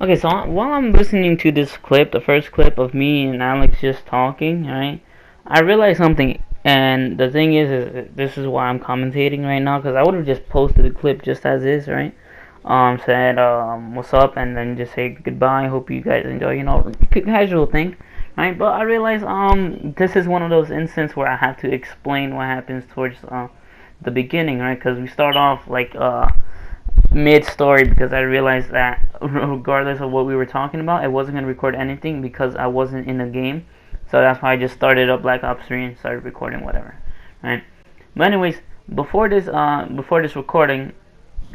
Okay, so while I'm listening to this clip, the first clip of me and Alex just talking, right, I realized something. And the thing is this is why I'm commentating right now, because I would have just posted the clip just as is, right? Said, what's up, and then just say goodbye, hope you guys enjoy, casual thing, right? But I realized, this is one of those instances where I have to explain what happens towards, the beginning, right? Because we start off, like, mid-story, because I realized that regardless of what we were talking about, it wasn't going to record anything because I wasn't in the game. So that's why I just started up Black Ops 3 and started recording whatever, right? But anyways, before this recording,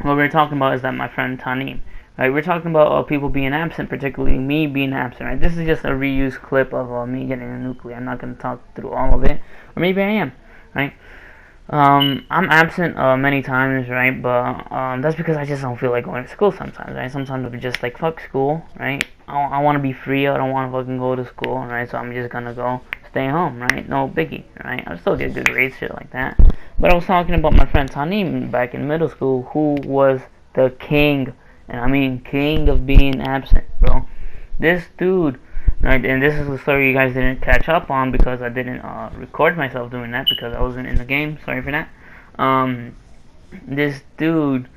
what we were talking about is that my friend Tanim, right? We're talking about people being absent, particularly me being absent, right? This is just a reused clip of me getting a nuclear. I'm not going to talk through all of it, or maybe I am, right? I'm absent many times, right? But that's because I just don't feel like going to school sometimes, right? Sometimes I'm just like, fuck school, right? I want to be free. I don't want to fucking go to school, right? So I'm just gonna go stay home, right? No biggie, right? I still get good grades, shit like that. But I was talking about my friend Tanim back in middle school, who was the king, and I mean king of being absent, bro. This dude, right, and this is the story you guys didn't catch up on because I didn't record myself doing that because I wasn't in the game. Sorry for that. This dude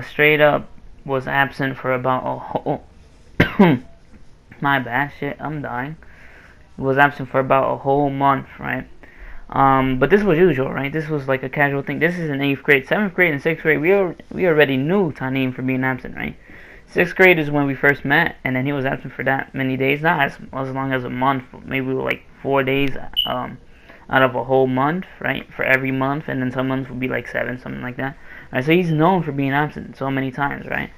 straight up was absent for about a whole my bad, shit, I'm dying. Was absent for about a whole month, right? But this was usual, right? This was like a casual thing. This is in 8th grade, 7th grade, and 6th grade. We already knew Tanim for being absent, right? 6th grade is when we first met, and then he was absent for that many days. Not as long as a month, maybe like 4 days out of a whole month, right? For every month, and then some months would be like 7, something like that. Right? So he's known for being absent so many times, right?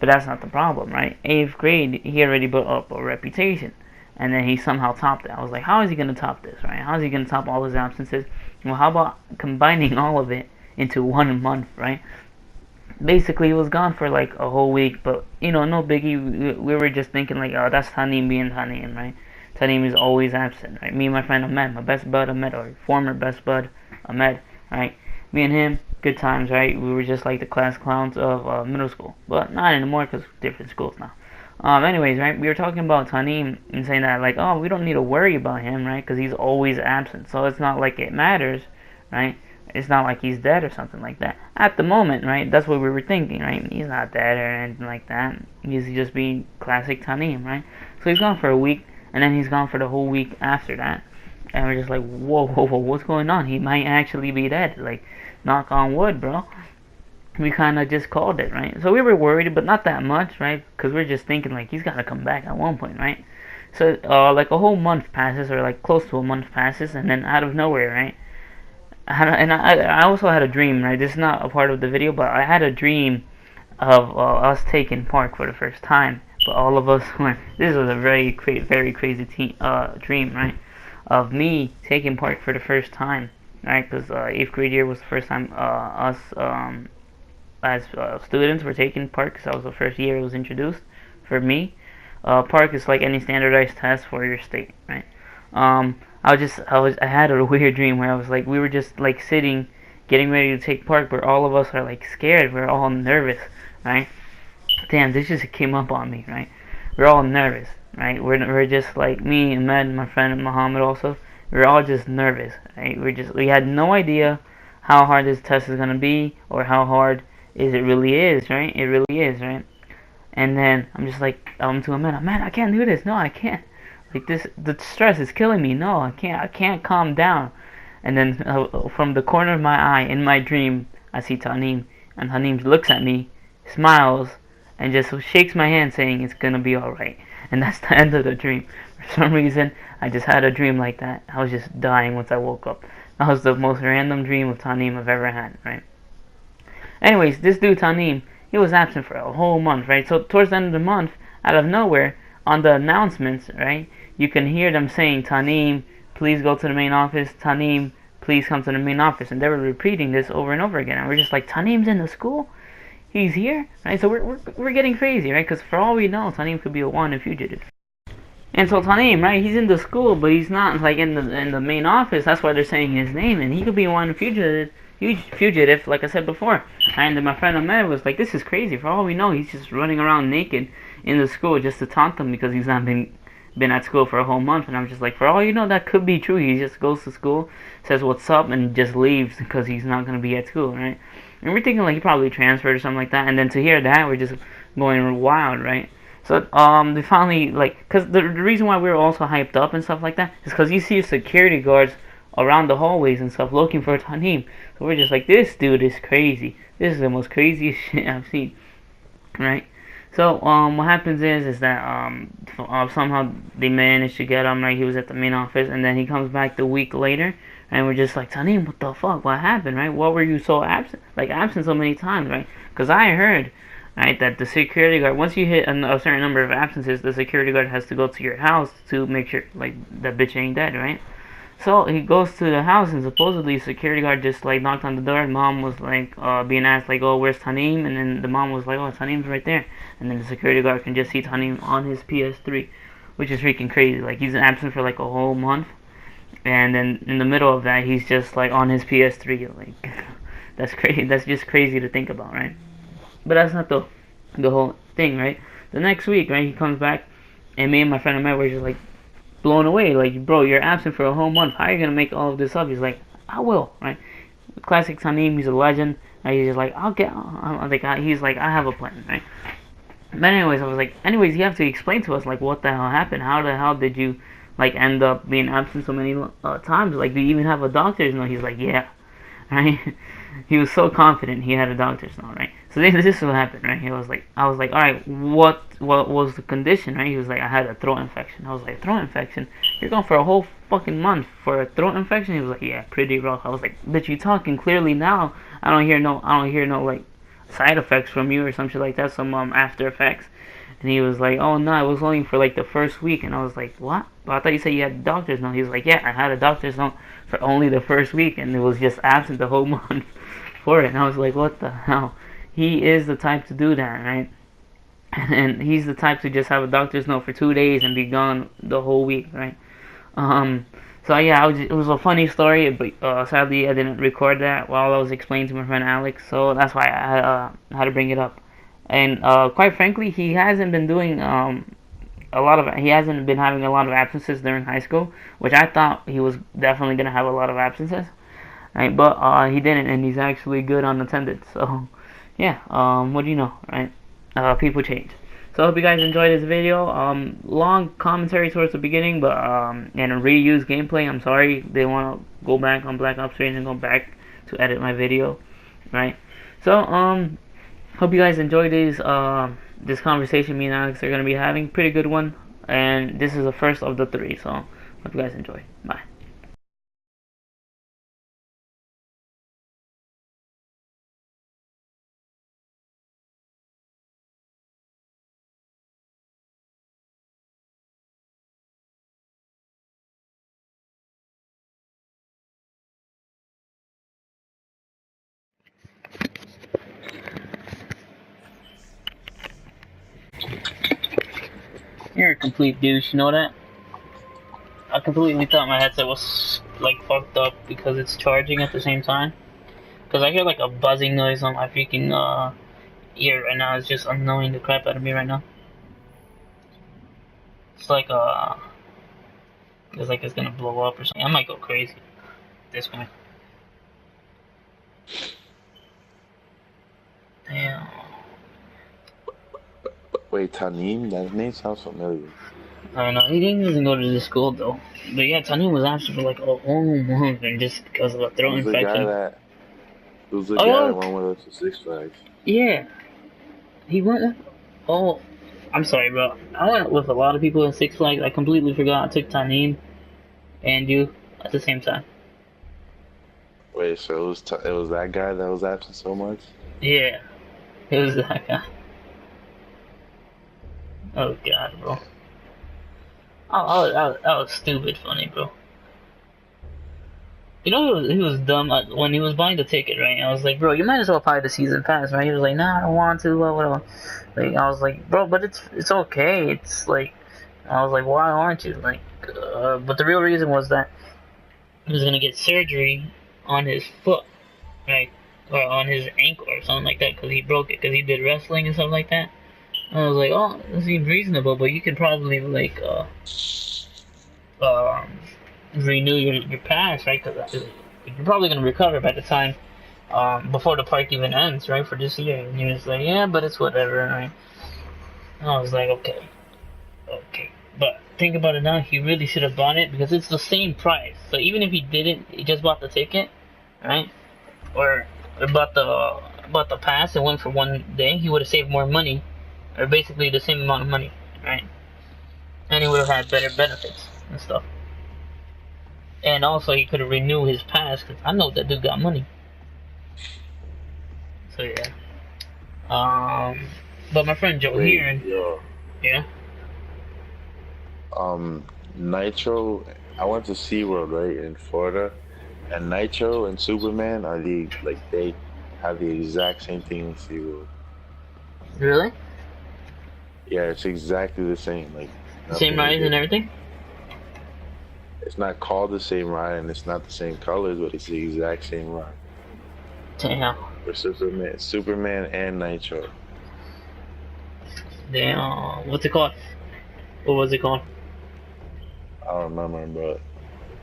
But that's not the problem, right? 8th grade, he already built up a reputation, and then he somehow topped it. I was like, how is he going to top this, right? How is he going to top all his absences? Well, how about combining all of it into 1 month, right? Basically, he was gone for like a whole week, but no biggie. We were just thinking like, oh, that's Tanim being Tanim, right? Tanim is always absent, right? Me and my friend Ahmed, my best bud Ahmed, or former best bud Ahmed, right? Me and him, good times, right? We were just like the class clowns of middle school, but not anymore because different schools now. Anyways, right? We were talking about Tanim and saying that like, oh, we don't need to worry about him, right? Because he's always absent, so it's not like it matters, right? It's not like he's dead or something like that. At the moment, right? That's what we were thinking, right? He's not dead or anything like that. He's just being classic Tanim, right? So he's gone for a week, and then he's gone for the whole week after that. And we're just like, whoa, what's going on? He might actually be dead. Like, knock on wood, bro. We kind of just called it, right? So we were worried, but not that much, right? Because we're just thinking, like, he's got to come back at one point, right? So, like, a whole month passes, or, like, close to a month passes, and then out of nowhere, right? I also had a dream, right? This is not a part of the video, but I had a dream of us taking Park for the first time. But all of us were. This was a very crazy dream, right? Of me taking Park for the first time, right? Because 8th grade year was the first time us as students were taking Park. Because that was the first year it was introduced for me. Park is like any standardized test for your state, right? I had a weird dream where I was like, we were just like sitting, getting ready to take Park, but all of us are like scared. We're all nervous, right? Damn, this just came up on me, right? We're all nervous, right? We're just like me, Ahmed, my friend Muhammad also. We're all just nervous, right? We had no idea how hard this test is gonna be or how hard it really is, right? It really is, right? And then I'm just like, to Ahmed, man, I can't do this. No, I can't. Like this, the stress is killing me. No, I can't calm down. And then from the corner of my eye, in my dream, I see Tanim, and Tanim looks at me, smiles, and just shakes my hand, saying it's gonna be all right. And that's the end of the dream. For some reason, I just had a dream like that. I was just dying once I woke up. That was the most random dream of Tanim I've ever had, right? Anyways, this dude Tanim, he was absent for a whole month, right? So towards the end of the month, out of nowhere, on the announcements, right, you can hear them saying, Tanim, please go to the main office. Tanim, please come to the main office. And they were repeating this over and over again. And we're just like, Tanim's in the school? He's here? Right? So we're getting crazy, right? Because for all we know, Tanim could be a wanted fugitive. And so Tanim, right, he's in the school, but he's not like in the main office. That's why they're saying his name. And he could be a wanted fugitive, like I said before. And then my friend Ahmed was like, this is crazy. For all we know, he's just running around naked in the school just to taunt them because he's not been at school for a whole month. And I'm just like, for all you know, that could be true. He just goes to school, says what's up, and just leaves because he's not gonna be at school, right? And we're thinking like he probably transferred or something like that. And then to hear that, we're just going wild, right? So they finally like, cause the reason why we were also hyped up and stuff like that is because you see security guards around the hallways and stuff looking for Tanim. So we're just like, this dude is crazy. This is the most craziest shit I've seen, right? So what happens is that somehow they managed to get him, right? He was at the main office, and then he comes back the week later, and we're just like, Tanim, what the fuck? What happened, right? What were you so absent so many times, right? Because I heard, right, that the security guard, once you hit a certain number of absences, the security guard has to go to your house to make sure like that bitch ain't dead, right? So he goes to the house, and supposedly security guard just like knocked on the door, and mom was like being asked like, oh, where's Tanim? And then the mom was like, oh, Tanim's right there. And then the security guard can just see Tanim on his PS3, which is freaking crazy. Like, he's absent for like a whole month, and then in the middle of that he's just like on his PS3. Like, that's crazy. That's just crazy to think about, right? But that's not the whole thing, right? The next week, right, he comes back, and me and my friend Ahmed were just like blown away. Like, bro, you're absent for a whole month. How are you gonna make all of this up? He's like, I will, right? Classic Tanim. He's a legend. And he's just like, he's like, I have a plan, right? But anyways, I was like, anyways, you have to explain to us like what the hell happened. How the hell did you like end up being absent so many times? Like, do you even have a doctor's note? He's like, yeah, right? He was so confident he had a doctor's note, right? So this is what happened, right? I was like, all right, what was the condition, right? He was like, I had a throat infection. I was like, throat infection? You're going for a whole fucking month for a throat infection? He was like, yeah, pretty rough. I was like, bitch, you talking clearly now? I don't hear no like side effects from you or some shit like that, some after effects. And he was like, oh no, I was only for like the first week. And I was like, what? But I thought you said you had a doctor's note. He was like, yeah, I had a doctor's note for only the first week, and it was just absent the whole month for it. And I was like, what the hell? He is the type to do that, right? And he's the type to just have a doctor's note for 2 days and be gone the whole week, right? So yeah, it was a funny story, but sadly I didn't record that while I was explaining to my friend Alex, so that's why I had to bring it up. And quite frankly, he hasn't been doing he hasn't been having a lot of absences during high school, which I thought he was definitely gonna have a lot of absences, right? But he didn't, and he's actually good on attendance. So yeah, what do you know, right? People change. So I hope you guys enjoyed this video. Long commentary towards the beginning, but and a reused gameplay. I'm sorry, they want to go back on Black Ops 3 and go back to edit my video, right? So hope you guys enjoyed this conversation me and Alex are gonna be having. Pretty good one, and this is the first of the 3. So hope you guys enjoy. Bye. You're a complete douche, you know that? I completely thought my headset was like fucked up because it's charging at the same time. Cause I hear like a buzzing noise on my freaking ear right now. It's just annoying the crap out of me right now. It's like feels like it's gonna blow up or something. I might go crazy at this point. Damn. Wait, Tanim? That name sounds familiar. I don't know. He didn't even go to the school though. But yeah, Tanim was absent for like a whole month, and just because of a throat infection. Who's the guy that went with us to Six Flags? Yeah. He went with... Oh, I'm sorry, bro. I went with a lot of people at Six Flags. I completely forgot. I took Tanim and you at the same time. Wait, so it was that guy that was absent so much? Yeah. It was that guy. Oh, God, bro. That was stupid funny, bro. You know, he was dumb when he was buying the ticket, right? I was like, bro, you might as well buy the season pass, right? He was like, nah, I don't want to, whatever. Like, I was like, bro, but it's okay. It's like, I was like, why aren't you? Like, but the real reason was that he was gonna get surgery on his foot, right? Or on his ankle or something like that, because he broke it, because he did wrestling and stuff like that. I was like, oh, that seems reasonable, but you could probably like um renew your pass, right? Because you're probably gonna recover by the time before the park even ends, right, for this year. And he was like, yeah, but it's whatever, right? And I was like, okay, okay. But think about it now, he really should have bought it because it's the same price. So even if he didn't, he just bought the ticket, right? Or, or bought the pass and went for one day, he would have saved more money, or basically the same amount of money, right? And he would have had better benefits and stuff. And also, he could have renewed his pass because I know that dude got money. So yeah. But my friend Joe Wait, here, yo, yeah. Nitro. I went to SeaWorld, right, in Florida, and Nitro and Superman are they have the exact same thing in SeaWorld. Really? Yeah, it's exactly the same. Like Same nothing is rides and different. everything? It's not called the same ride and it's not the same colors, but it's the exact same ride Damn. for Superman and Nitro. Damn. What's it called? What was it called? I don't remember,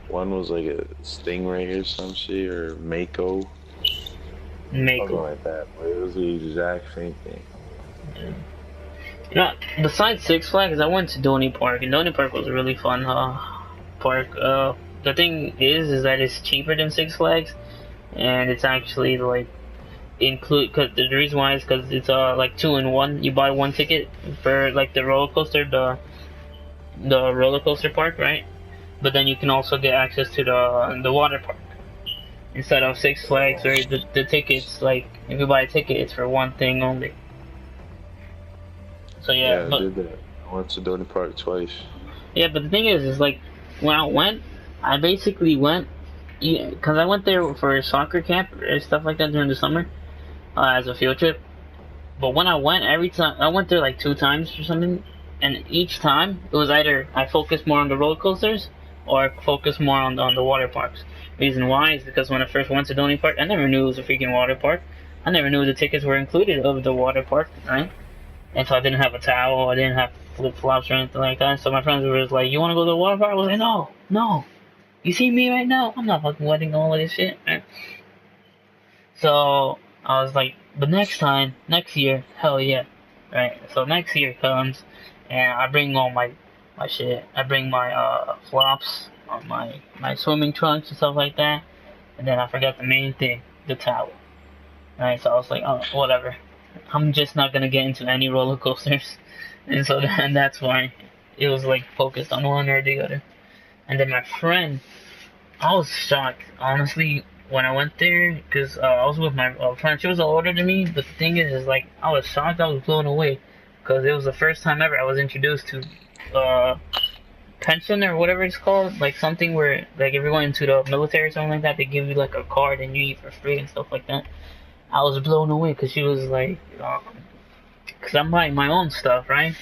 but one was like a Stingray or some shit or Mako, something Mako. like that. But it was the exact same thing. Yeah. You know, besides Six Flags, I went to Donny Park, and Donny Park was a really fun park. The thing is that it's cheaper than Six Flags, and it's actually like include. Cause the reason why is because it's like 2 in 1. You buy one ticket for like the roller coaster, the roller coaster park, right? But then you can also get access to the water park instead of Six Flags, where the tickets, like if you buy a ticket, it's for one thing only. So yeah, Yeah, I but did that. I went to Donny Park twice. yeah, but the thing is like when I went, I basically went, yeah, because I went there for a soccer camp or stuff like that during the summer as a field trip. But when I went, every time I went there like 2 times or something, and each time it was either I focused more on the roller coasters or I focused more on the water parks. Reason why is because when I first went to Donny Park, I never knew it was a freaking water park. I never knew the tickets were included of the water park, right? And so I didn't have a towel, I didn't have flip flops or anything like that. So my friends were just like, "You want to go to the water park?" I was like, "No, no. You see me right now? I'm not fucking wetting all of this shit." Right? So I was like, "But next time, next year, hell yeah, right?" So next year comes, and I bring all my shit. I bring my flops, my swimming trunks and stuff like that. And then I forgot the main thing, the towel. Right? So I was like, "Oh, whatever. I'm just not gonna get into any roller coasters." And so then that's why it was like focused on one or the other. And then my friend, I was shocked, honestly, when I went there, because I was with my friend. She was older than me, but the thing is like, I was shocked, I was blown away, because it was the first time ever I was introduced to pension or whatever it's called, like something where, like, if you're going to the military or something like that, they give you like a card and you eat for free and stuff like that. I was blown away, because she was like, because I'm buying my own stuff, right?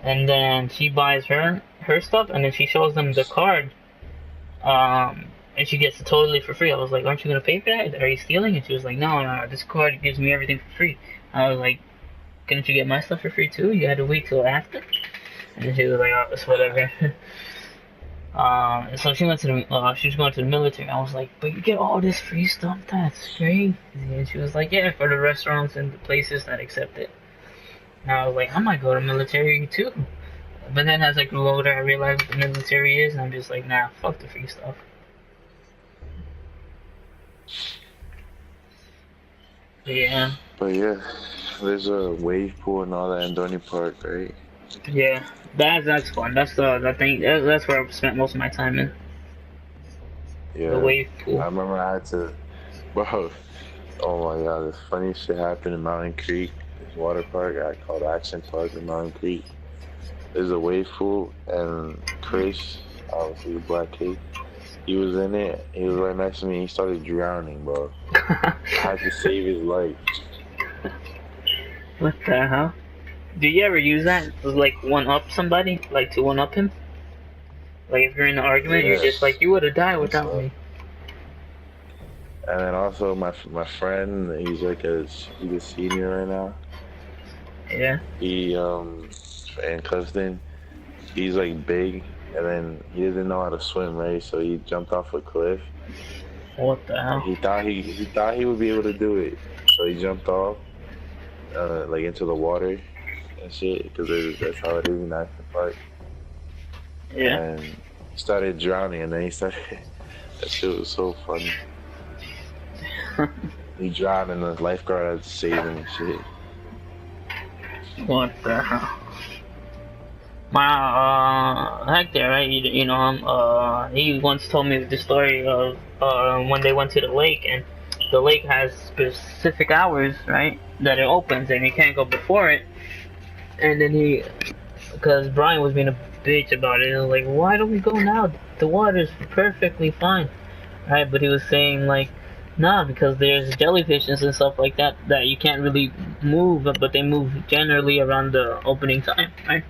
And then she buys her stuff, and then she shows them the card, and she gets it totally for free. I was like, "Aren't you gonna pay for that? Are you stealing?" And she was like, "No, no, this card gives me everything for free." I was like, "Couldn't you get my stuff for free too? You had to wait till after." And then she was like, "Oh, it's whatever." So she went to she was going to the military. I was like, "But you get all this free stuff? That's great." And she was like, "Yeah, for the restaurants and the places that accept it." And I was like, "I might go to military too." But then as I grew older, I realized what the military is, and I'm just like, "Nah, fuck the free stuff." Yeah, But yeah, there's a wave pool and all that in Donny Park, right? yeah, that's fun. That's the thing. That's where I've spent most of my time in the Yeah. wave I pool. remember I had to, bro. Oh my god, this funny shit happened in Mountain Creek, this water park I called Action Park in Mountain Creek. There's a wave pool, and Chris, obviously the black kid, he was in it. He was right next to me. He started drowning, bro. I had to save his life. What the hell? Do you ever use that to like one up somebody, like to one up him? Like if you're in an argument, you're Yeah, just like, "You would have died and without so, me." and then also my friend, he's a senior right now. Yeah. He in Clifton, he's like big, and then he didn't know how to swim, right? So he jumped off a cliff. What the And hell? he thought he would be able to do it, so he jumped off, like into the water and shit, because that's how it is in National Park. Yeah. And he started drowning, and then he started. That shit was so funny. He drowned, and the lifeguard had to save him and shit. What the hell? My Hector, right? You know him. He once told me the story of when they went to the lake, and the lake has specific hours, right, that it opens, and you can't go before it. And then because Brian was being a bitch about it, and I was like, why don't we go now? The water's perfectly fine, right? But he was saying like, nah, because there's jellyfishes and stuff like that that you can't really move, but they move generally around the opening time, right?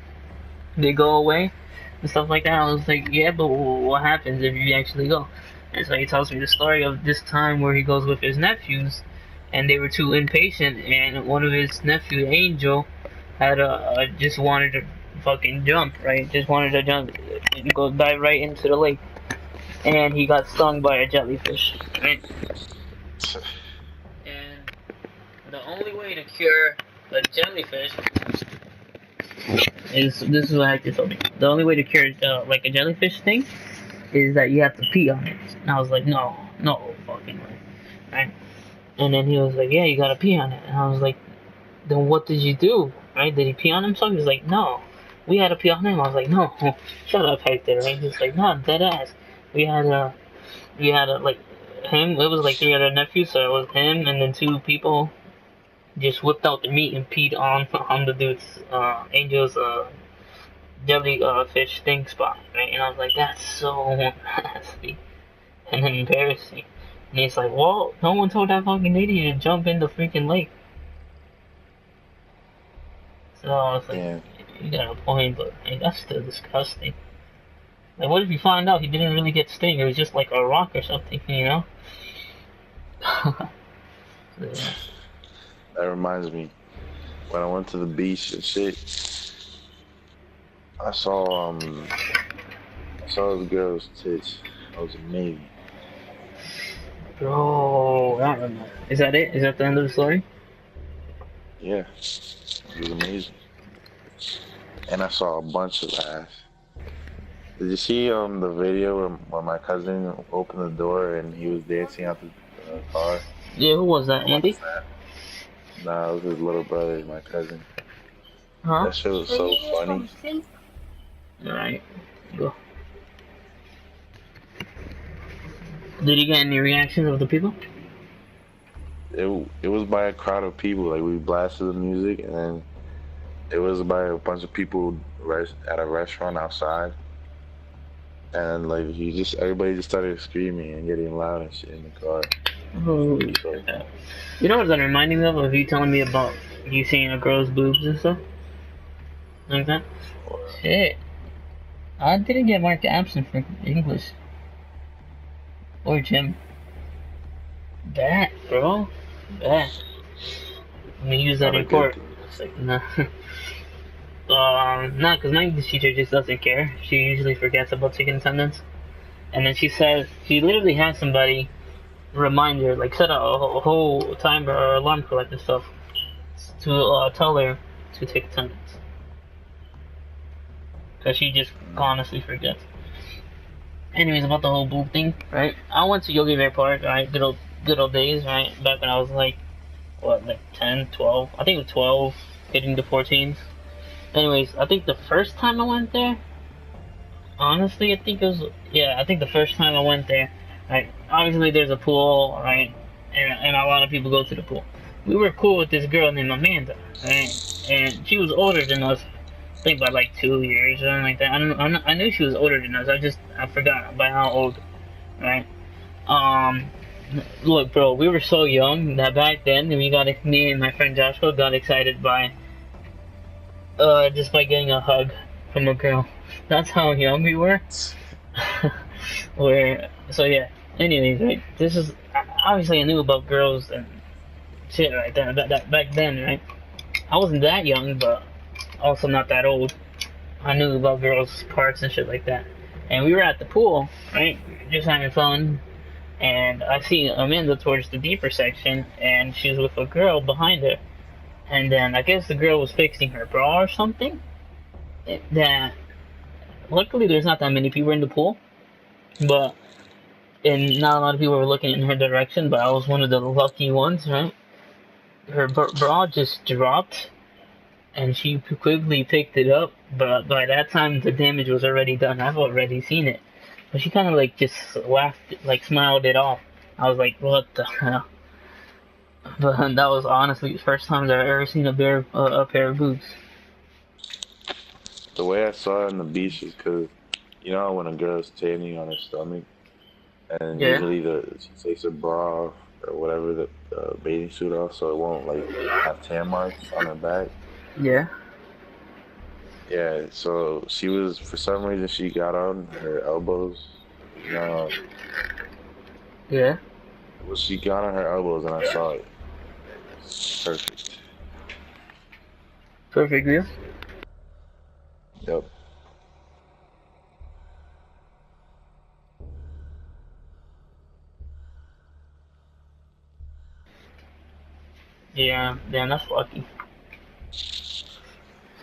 They go away and stuff like that. I was like, yeah, but what happens if you actually go? And so he tells me the story of this time where he goes with his nephews, and they were too impatient, and one of his nephew, Angel, had just wanted to fucking jump, right? Just wanted to jump and go dive right into the lake, and he got stung by a jellyfish, right? And the only way to cure a jellyfish is this is what Hector told me. The only way to cure like a jellyfish thing is that you have to pee on it. And I was like, no, no fucking way, right? And then he was like, yeah, you gotta pee on it. And I was like, then what did you do, right? Did he pee on himself? He was like, no, we had to pee on him. I was like, no, shut up, Hector, right? He's like, no, dead ass. We had like him. It was like 3 other nephews, so it was him and then 2 people just whipped out the meat and peed on the dude's Angel's jellyfish sting spot, right? And I was like, that's so nasty and embarrassing. And he's like, well, no one told that fucking idiot to jump in the freaking lake. So I was like, Yeah. you got a point, but like, that's still disgusting. Like, what if you find out he didn't really get sting? It was just like a rock or something, you know? Yeah. That reminds me, when I went to the beach and shit, I saw the girl's tits. That was amazing. Bro, I don't know. Is that it? Is that the end of the story? Yeah, it was amazing. And I saw a bunch of ass. Did you see the video where my cousin opened the door and he was dancing out the car? Yeah, who was that, Andy? Nah, it was his little brother, my cousin. Huh? That shit was so funny. Alright, go. Did you get any reactions of the people? It was by a crowd of people. Like we blasted the music, and then it was by a bunch of people at a restaurant outside. And like everybody just started screaming and getting loud and shit in the car. Holy So, crap. You know what that reminding me of you telling me about you seeing a girl's boobs and stuff? Like that? Shit. I didn't get marked absent for English. Or gym. That, bro. That. I'm gonna use that not a in good court. thing. It's like, nah. Nah, because my English teacher just doesn't care. She usually forgets about taking attendance. And then she says, she literally has somebody remind her, like set a whole timer or alarm clock and stuff to tell her to take attendance. Because she just honestly forgets. Anyways, about the whole boob thing, right? I went to Yogi Bear Park, right? Good old days, right? Back when I was like, what, like 10, 12? I think it was 12, hitting the 14s. Anyways, I think the first time I went there, honestly, I think the first time I went there, right? Obviously, there's a pool, right? And a lot of people go to the pool. We were cool with this girl named Amanda, right? And she was older than us, I think by like 2 years or something like that. I knew she was older than us. I forgot by how old, right? Um, Look, bro, we were so young that back then me and my friend Joshua got excited by just by getting a hug from a girl. That's how young we were. So yeah. Anyways, right? This is obviously I knew about girls and shit right there. That back then, right? I wasn't that young, but also not that old. I knew about girls' parts and shit like that. And we were at the pool, right? Just having fun. And I see Amanda towards the deeper section, and she's with a girl behind her. And then I guess the girl was fixing her bra or something. That luckily there's not that many people in the pool, but and not a lot of people were looking in her direction. But I was one of the lucky ones, right? Her bra just dropped, and she quickly picked it up. But by that time, the damage was already done. I've already seen it. But she kind of like just laughed, like smiled it off. I was like, what the hell? But that was honestly the first time I've ever seen a pair of boobs. The way I saw it on the beach is because you know when a girl's tanning on her stomach, and Yeah, usually she takes her bra off or whatever the bathing suit off, so it won't like have tan marks on her back. yeah, Yeah, so she was for some reason she got on her elbows. You know, yeah. well she got on her elbows and I saw it. Perfect. Perfect view. Yep. Yeah, damn, that's lucky.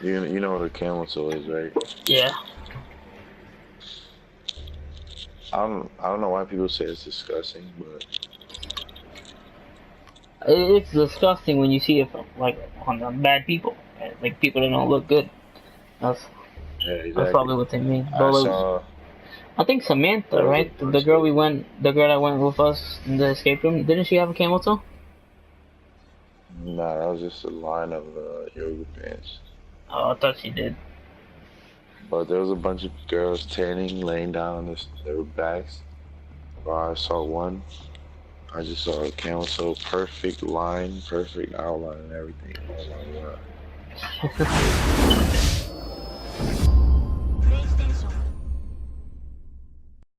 You know what a camel toe is, right? Yeah. I don't know why people say it's disgusting, but It's disgusting when you see it from, like, on bad people. Right? Like, people that don't look good. That's, yeah, that's exactly. probably what they mean. But, I like, saw I think Samantha, there was a right? The bunch girl of we went, the girl that went with us in the escape room, didn't she have a camel toe? nah, that was just a line of yoga pants. Oh, I thought she did. But there was a bunch of girls tanning, laying down on their backs. Well, I saw one. I just saw a camel toe, perfect line, perfect outline, and everything. Oh my god.